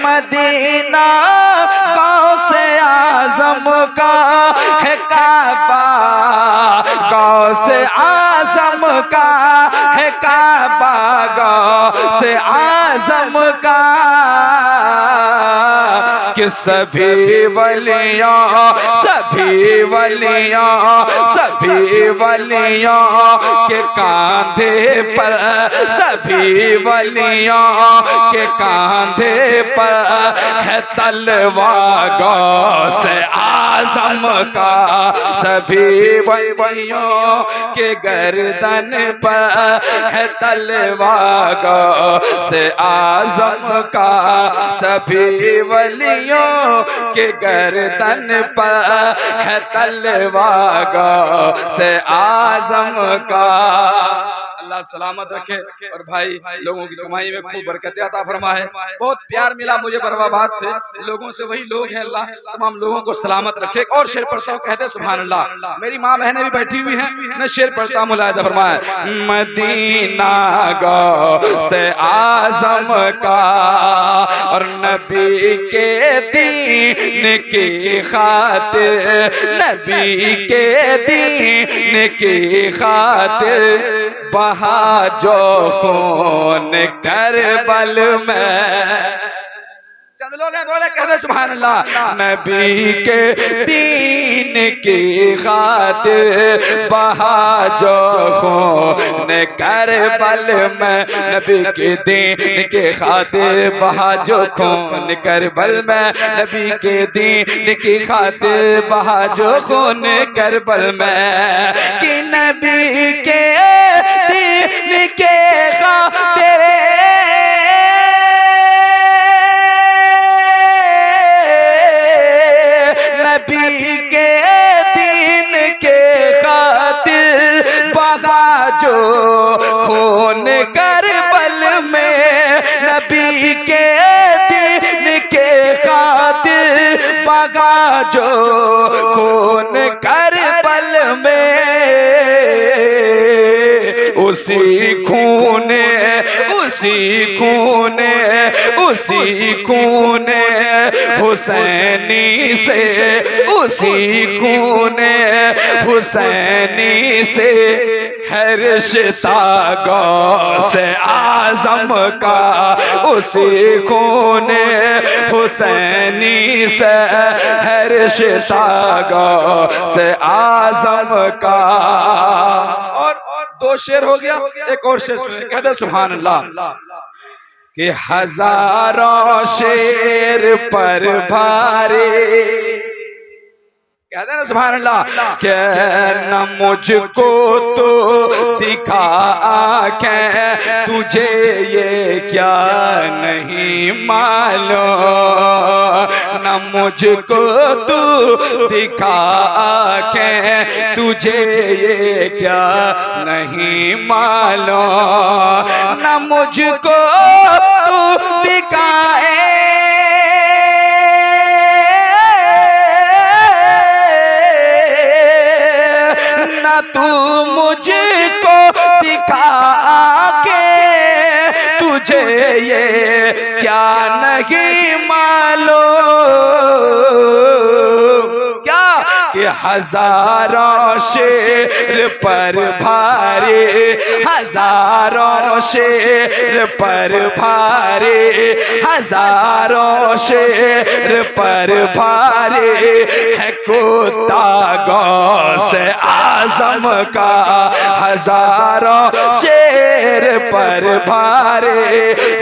Medina गौसे आजम का है काबा, गौसे आजम का है काबा, गौसे आजम का कि सभी वलियों के कांधे पर, सभी वलियों के कांधे पर है तलवार गौसे आजम का, सभी वलियों के गर्दन पर है तलवार गौसे आजम का, सभी वलियों के गर्दन पर है तलवार गौसे आजम का। अल्लाह सलामत रखे और भाई लोगों की कमाई में खूब बरकत अता फरमाए। बहुत प्यार मिला मुझे बरवाबाद से, लोगों से वही लोग हैं, अल्लाह तमाम लोगों को सलामत रखे। और शेर पढ़ता हूँ, कहते सुभान अल्लाह। मेरी माँ बहनें भी बैठी हुई हैं, मैं शेर पढ़ता हूँ, मुलाहिजा फरमाए। मदीना गौसे आजम का और नबी के दीन की खातिर, नबी के दीन की खातिर बहा जो खून करबल में। चंद लोग हैं बोले, कहते सुभान अल्लाह। नबी के दीन की खातिर बहा जो खून करबल में, नबी के दीन के खातिर बहा जो खून करबल में, नबी के दीन की खातिर बहा जो खून करबल में, कि नबी के दीन के खातिर नबी के दीन के खातिर बहा जो खून करबल में, नबी के दीन के खातिर बहा जो खून करबल में, उसी खून हुसैनी से, उसी खून हुसैनी से है रिश्ता गौसे आजम का, उसी खून हुसैनी से है रिश्ता गौसे आजम का। और दो शेर हो गया, एक और शेर सुनिए, कहते सुभान अल्लाह। कि हजारों शेर पर भारे, कहते ना सुभान अल्लाह। के न मुझको तो दिखा आँखें, तुझे ये क्या नहीं मालूम, न मुझको तो दिखा आँखें, तुझे ये क्या नहीं मालूम, न मुझको तो दिखाए तू मुझको दिखा के, तुझे ये क्या नहीं मालूम, क्या कि हजारों शेर पर भारे, हजारों शेर पर भारे, हजारों शेर पर भारे है कुत्ता गौसे आजम का, हजारों शेर पर भारे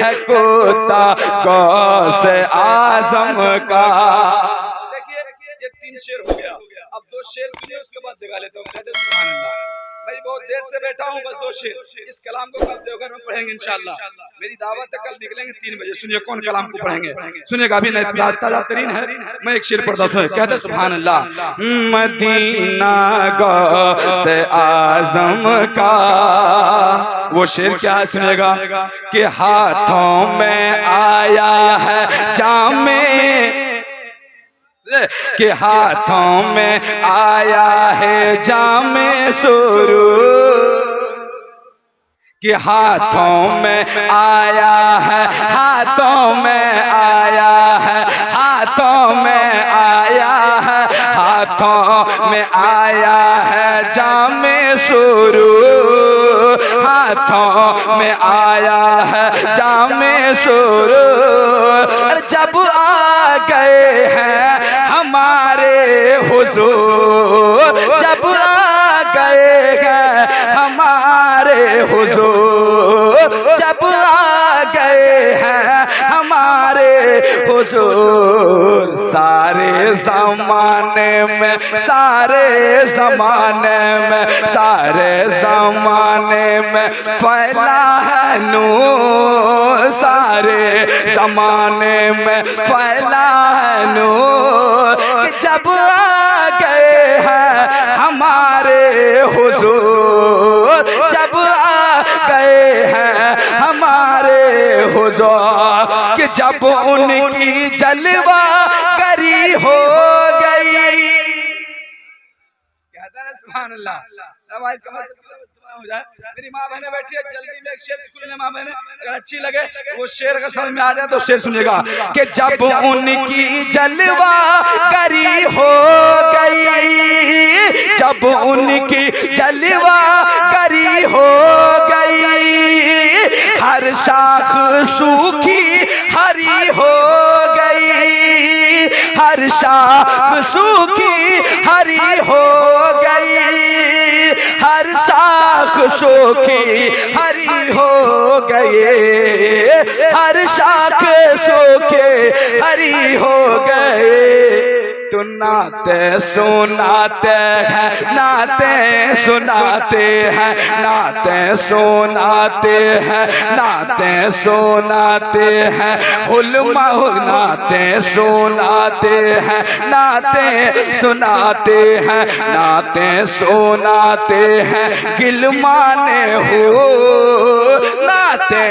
है कुत्ता गौसे आजम का। देखिए ये तीन शेर हो गया, अब दो शेर सुनिए उसके बाद जगा लेता हूँ। कहते सुभान अल्लाह। मैं बहुत देर से बैठा हूँ, बस दो शेर, इस कलाम को कल देवघर में पढ़ेंगे इंशाअल्लाह। मेरी दावत है, कल निकलेंगे 3 बजे। सुनिए कौन कलाम को पढ़ेंगे, सुनिएगा, अभी ताजा तरीन है। मैं एक शेर पढ़ता हूँ, कहते सुभान अल्लाह। मदीना गौसे आजम का, वो शेर क्या है सुनिएगा। कि हाथों में आया है जामे, के हाथों में आया है जामे सुरू, के हाथों में आया है, हाथों में आया हाथों में आया है, हाथों में आया है जामे सुरूर, हाथों में आया है जामे सुरूर। जब आ गए हैं हमारे हुजूर, जब आ गए हैं हमारे हुजूर, जब आ गए हैं हमारे हुजूर। सारे ज़माने में, सारे ज़माने में, सारे ज़माने में फैला है नूर, सारे ज़माने में फैला है नूर। कि जब आ गए हैं हमारे हुजूर, जब आ गए हैं हमारे हुजूर। कि जब उनकी जलवा गरी हो गई, कहता है सुभान अल्लाह। हो जाए मेरी माँ बहने बैठी है, जल्दी में एक शेर सुन ले माँ बहने, अगर अच्छी लगे वो शेर अगर समझ में आ जाए तो शेर सुनिएगा। कि जब उनकी जलवा गरी हो गई, जब उनकी जलवा गरी हो गई, हर शाख सूखी हरी हो गई, हर शाख सूखी हरी हो गई, हर शाख सूखी हरी हो गई, हर शाख सूखी हरी हो गई। तो नाते सुनाते हैं, नाते सुनाते हैं, नाते सुनाते हैं, नाते सुनाते हैं, उलमा नाते सुनाते हैं, नाते सुनाते हैं, नाते सुनाते हैं गिलमाने हो, नाते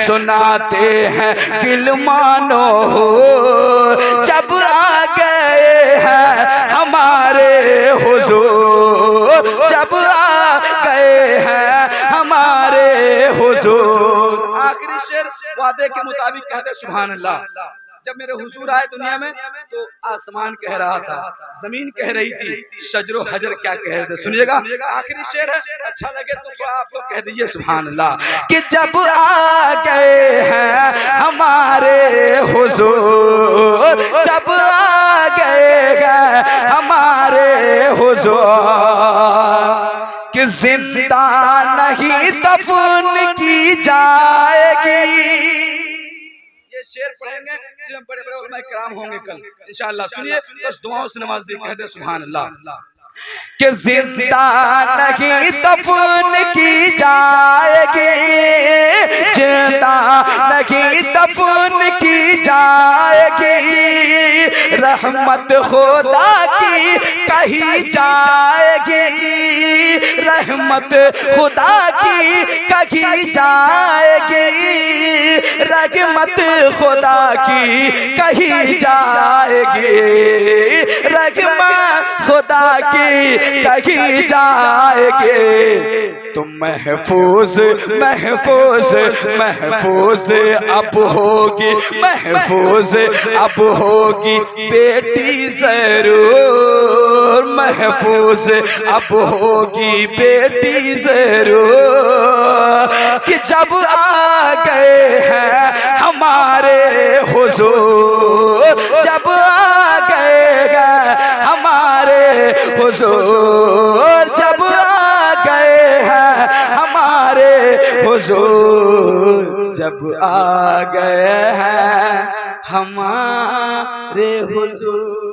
सुनाते हैं गिलमानो हो। जब आ गए हैं हमारे हुजूर, जब आ गए हैं हमारे हुजूर। आखिरी शेर वादे के मुताबिक कहते सुभान अल्लाह। जब मेरे हुजूर आए दुनिया में तो आसमान कह रहा था, जमीन कह रही थी, शजरो हजर क्या कह रहे थे। सुनिएगा आखिरी शेर है, अच्छा लगे तो आप लोग कह दीजिए सुभान अल्लाह। कि जब आ गए हैं हमारे हुजूर, जब आ गए हैं हमारे हुजूर। कि जिंदा नहीं दफन की जाएगी। ये शेर पढ़ेंगे जिसमें बड़े बड़े उलमा किराम होंगे कल इंशाअल्लाह। सुनिए बस दुआओं से नमाज दी कहते सुभान अल्लाह। कि जिंदा नहीं दफन की जाएगी, जिंदा नहीं दफन की जाएगी, रहमत खुदा की कही जाएगी, रहमत खुदा की कही जाएगी, रहमत खुदा की कही जाएगी, रहमत खुदा की कही जाएगी। तो महफूज महफूज महफूज अब होगी, महफूज अब होगी बेटी जरूर, महफूज अब होगी बेटी जरूर। कि जब आ गए हैं हमारे हुजूर, जब आ गए हैं हमारे हुजूर, जब आ गए हैं हमारे हुजूर, जब आ गए हैं हमारे हुजूर।